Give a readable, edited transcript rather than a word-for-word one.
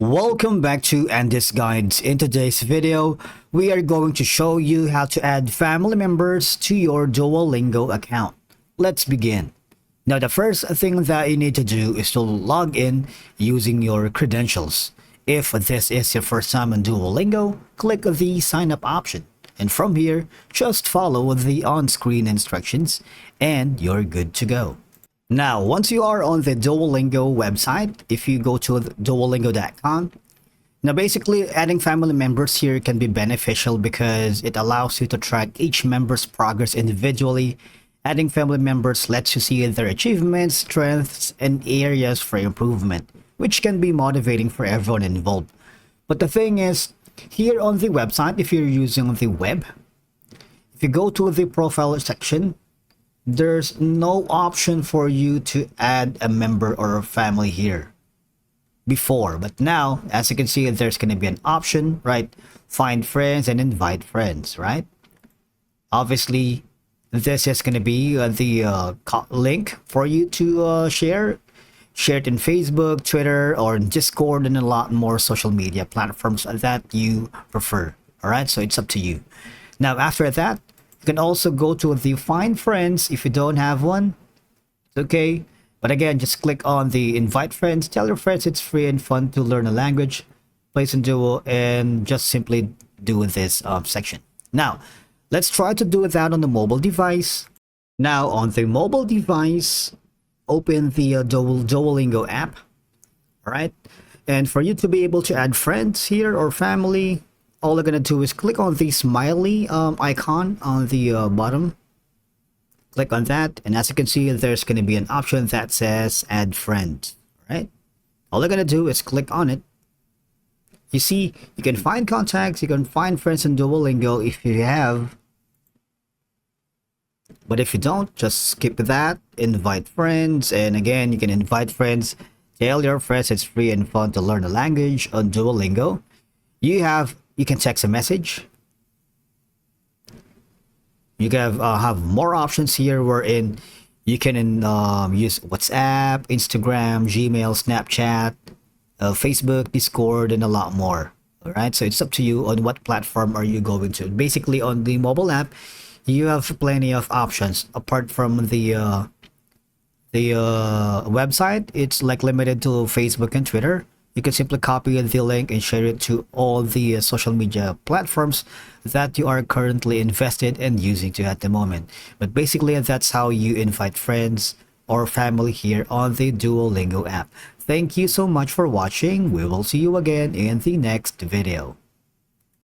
Welcome back to Andy's Guides. In today's video, we are going to show you how to add family members to your Duolingo account. Let's begin. Now, the first thing that you need to do is to log in using your credentials. If this is your first time on Duolingo, click the sign up option. And from here, just follow the on-screen instructions and you're good to go. Now, once you are on the Duolingo website, if you go to duolingo.com, now basically adding family members here can be beneficial because it allows you to track each member's progress individually. Adding family members lets you see their achievements, strengths, and areas for improvement, which can be motivating for everyone involved. But the thing is, here on the website, if you're using the web, if you go to the profile section, there's no option for you to add a member or a family here before, but now, as you can see, there's going to be an option, right? Find friends and invite friends, right? Obviously, this is going to be the link for you to share it in Facebook, Twitter, or Discord, and a lot more social media platforms that you prefer. All right, so it's up to you. Now, after that, you can also go to the find friends if you don't have one. It's okay. But again, just click on the invite friends. Tell your friends it's free and fun to learn a language, play some Duo, and just simply do this section. Now, let's try to do that on the mobile device. Now, on the mobile device, open the Duolingo app. All right. And for you to be able to add friends here or family, all you're going to do is click on the smiley icon on the bottom. Click on that. And as you can see, there's going to be an option that says add friend. Right? All you're going to do is click on it. You see, you can find contacts. You can find friends in Duolingo if you have. But if you don't, just skip that. Invite friends. And again, you can invite friends. Tell your friends it's free and fun to learn a language on Duolingo. You can text a message. You can have more options here wherein you can use WhatsApp, Instagram, Gmail, Snapchat, Facebook, Discord, and a lot more. All right, so it's up to you on what platform are you going to. Basically, on the mobile app, you have plenty of options. Apart from the website, it's like limited to Facebook and Twitter. You can simply copy the link and share it to all the social media platforms that you are currently invested and using to at the moment. But basically, that's how you invite friends or family here on the Duolingo app. Thank you so much for watching. We will see you again in the next video.